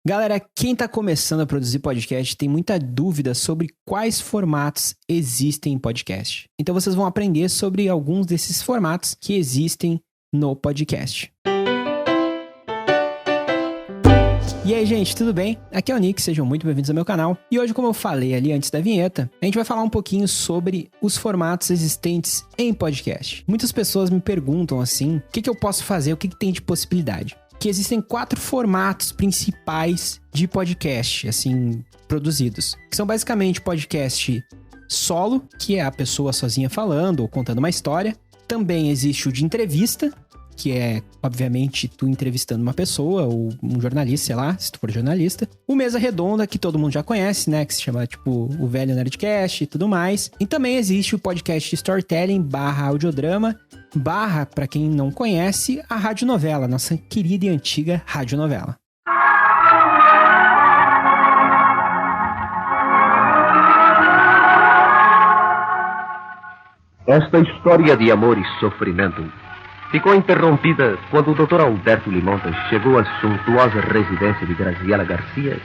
Galera, quem tá começando a produzir podcast tem muita dúvida sobre quais formatos existem em podcast. Então vocês vão aprender sobre alguns desses formatos que existem no podcast. E aí, gente, tudo bem? Aqui é o Nick, sejam muito bem-vindos ao meu canal. E hoje, como eu falei ali antes da vinheta, a gente vai falar um pouquinho sobre os formatos existentes em podcast. Muitas pessoas me perguntam assim, o que eu posso fazer, o que tem de possibilidade? Que existem 4 formatos principais de podcast, assim, produzidos. Que são basicamente podcast solo, que é a pessoa sozinha falando ou contando uma história. Também existe o de entrevista, que é, obviamente, tu entrevistando uma pessoa ou um jornalista, sei lá, se tu for jornalista. O Mesa Redonda, que todo mundo já conhece, né? Que se chama, tipo, o velho Nerdcast e tudo mais. E também existe o podcast Storytelling / audiodrama / pra quem não conhece, a radionovela, nossa querida e antiga radionovela. Esta história de amor e sofrimento ficou interrompida quando o Dr. Alberto Limontas chegou à suntuosa residência de Graziela Garcia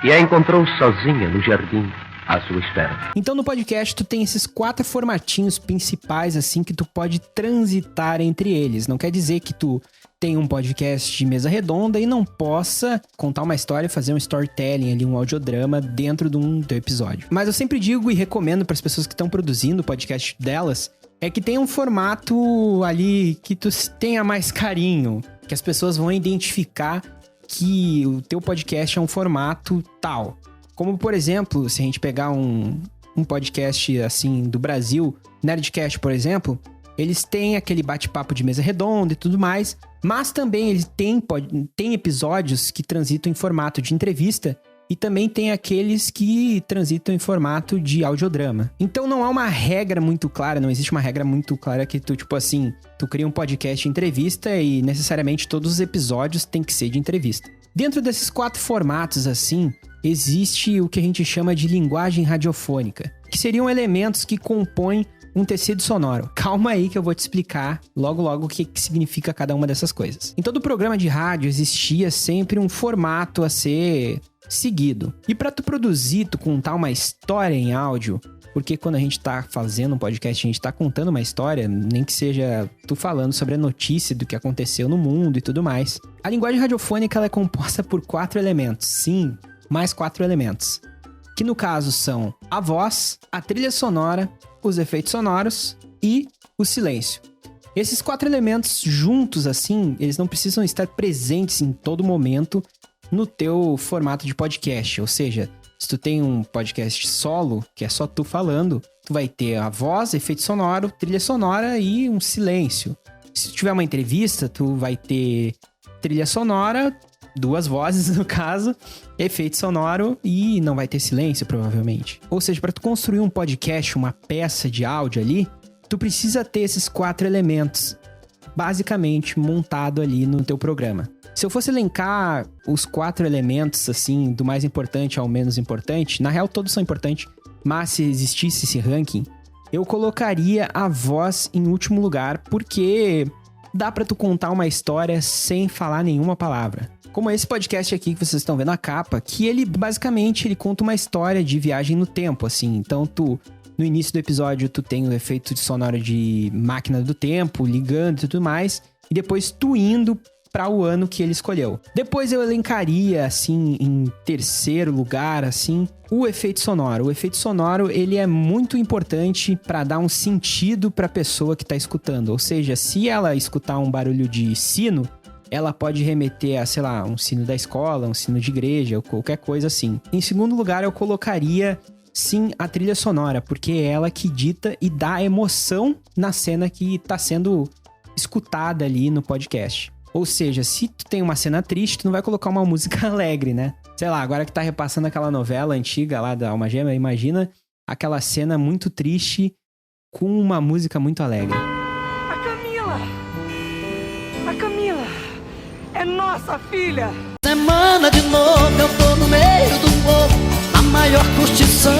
e a encontrou sozinha no jardim à sua espera. Então no podcast tu tem esses 4 formatinhos principais assim que tu pode transitar entre eles. Não quer dizer que tu tem um podcast de mesa redonda e não possa contar uma história, fazer um storytelling ali, um audiodrama dentro de um teu episódio. Mas eu sempre digo e recomendo para as pessoas que estão produzindo o podcast delas é que tem um formato ali que tu tenha mais carinho, que as pessoas vão identificar que o teu podcast é um formato tal. Como, por exemplo, se a gente pegar um podcast, assim, do Brasil, Nerdcast, por exemplo, eles têm aquele bate-papo de mesa redonda e tudo mais, mas também eles têm episódios que transitam em formato de entrevista e também tem aqueles que transitam em formato de audiodrama. Então não há uma regra muito clara, não existe uma regra muito clara que tu, tipo assim, tu cria um podcast de entrevista e necessariamente todos os episódios têm que ser de entrevista. Dentro desses 4 formatos, assim, existe o que a gente chama de linguagem radiofônica, que seriam elementos que compõem um tecido sonoro. Calma aí que eu vou te explicar logo o que significa cada uma dessas coisas. Em todo programa de rádio existia sempre um formato a ser seguido. E para tu produzir, tu contar uma história em áudio, porque quando a gente tá fazendo um podcast, a gente tá contando uma história, nem que seja tu falando sobre a notícia do que aconteceu no mundo e tudo mais. A linguagem radiofônica ela é composta por 4 elementos. Sim, mais 4 elementos. Que no caso são a voz, a trilha sonora, os efeitos sonoros e o silêncio. Esses 4 elementos juntos, assim, eles não precisam estar presentes em todo momento no teu formato de podcast. Ou seja, se tu tem um podcast solo, que é só tu falando, tu vai ter a voz, efeito sonoro, trilha sonora e um silêncio. Se tu tiver uma entrevista, tu vai ter trilha sonora, 2 vozes no caso, efeito sonoro e não vai ter silêncio provavelmente. Ou seja, para tu construir um podcast, uma peça de áudio ali, tu precisa ter esses 4 elementos basicamente montado ali no teu programa. Se eu fosse elencar os 4 elementos, assim, do mais importante ao menos importante, na real todos são importantes, mas se existisse esse ranking, eu colocaria a voz em último lugar, porque dá pra tu contar uma história sem falar nenhuma palavra. Como esse podcast aqui que vocês estão vendo a capa, que ele basicamente ele conta uma história de viagem no tempo, assim. Então no início do episódio tu tem o efeito sonoro de máquina do tempo, ligando e tudo mais, e depois tu indo para o ano que ele escolheu. Depois eu elencaria, assim, em terceiro lugar, assim, o efeito sonoro. O efeito sonoro, ele é muito importante para dar um sentido para a pessoa que tá escutando. Ou seja, se ela escutar um barulho de sino, ela pode remeter a, sei lá, um sino da escola, um sino de igreja, ou qualquer coisa assim. Em segundo lugar, eu colocaria, sim, a trilha sonora, porque é ela que dita e dá emoção na cena que tá sendo escutada ali no podcast. Ou seja, se tu tem uma cena triste, tu não vai colocar uma música alegre, né? Sei lá, agora que tá repassando aquela novela antiga lá da Alma Gêmea, imagina aquela cena muito triste com uma música muito alegre. A Camila é nossa filha! Semana de novo, eu tô no meio do povo, a maior curtição.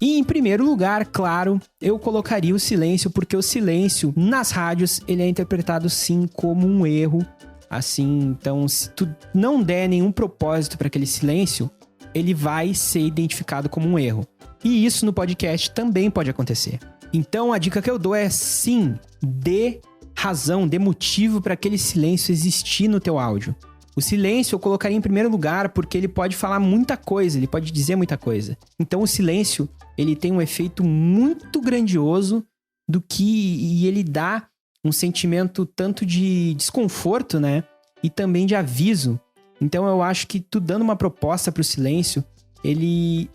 E em primeiro lugar, claro, eu colocaria o silêncio, porque o silêncio nas rádios ele é interpretado sim como um erro Assim, então, se tu não der nenhum propósito para aquele silêncio, ele vai ser identificado como um erro. E isso no podcast também pode acontecer. Então, a dica que eu dou é, sim, dê razão, dê motivo para aquele silêncio existir no teu áudio. O silêncio eu colocaria em primeiro lugar porque ele pode falar muita coisa, ele pode dizer muita coisa. Então, o silêncio, ele tem um efeito muito grandioso e ele dá um sentimento tanto de desconforto, né? E também de aviso. Então eu acho que tu dando uma proposta pro silêncio, ele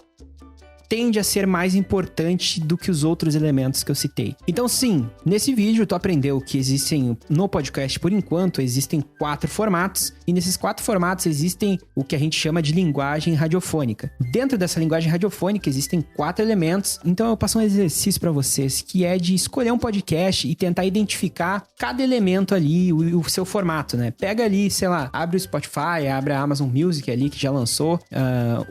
tende a ser mais importante do que os outros elementos que eu citei. Então sim, nesse vídeo tu aprendeu que existem, no podcast por enquanto, existem 4 formatos, e nesses 4 formatos existem o que a gente chama de linguagem radiofônica. Dentro dessa linguagem radiofônica existem 4 elementos, então eu passo um exercício para vocês, que é de escolher um podcast e tentar identificar cada elemento ali, o seu formato, né? Pega ali, sei lá, abre o Spotify, abre a Amazon Music ali, que já lançou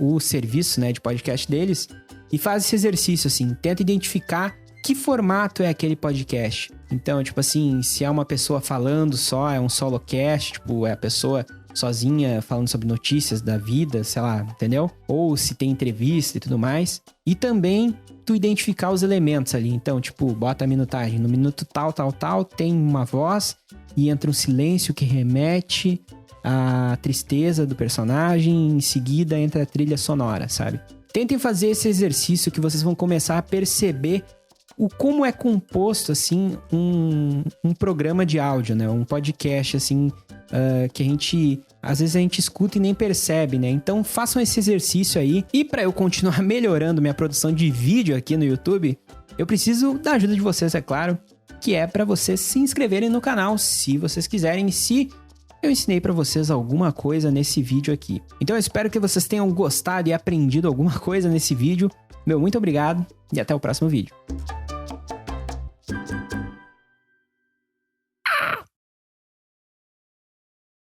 o serviço, né, de podcast deles, e faz esse exercício, assim, tenta identificar que formato é aquele podcast. Então, tipo assim, se é uma pessoa falando só, é um solocast, tipo, é a pessoa sozinha falando sobre notícias da vida, sei lá, entendeu? Ou se tem entrevista e tudo mais. E também tu identificar os elementos ali. Então, tipo, bota a minutagem. No minuto tal, tem uma voz e entra um silêncio que remete à tristeza do personagem. Em seguida entra a trilha sonora, sabe? Tentem fazer esse exercício que vocês vão começar a perceber como é composto, assim, um programa de áudio, né? Um podcast, assim, que às vezes a gente escuta e nem percebe, né? Então façam esse exercício aí. E para eu continuar melhorando minha produção de vídeo aqui no YouTube, eu preciso da ajuda de vocês, é claro, que é para vocês se inscreverem no canal, se vocês quiserem, se eu ensinei para vocês alguma coisa nesse vídeo aqui. Então eu espero que vocês tenham gostado e aprendido alguma coisa nesse vídeo. Meu muito obrigado e até o próximo vídeo.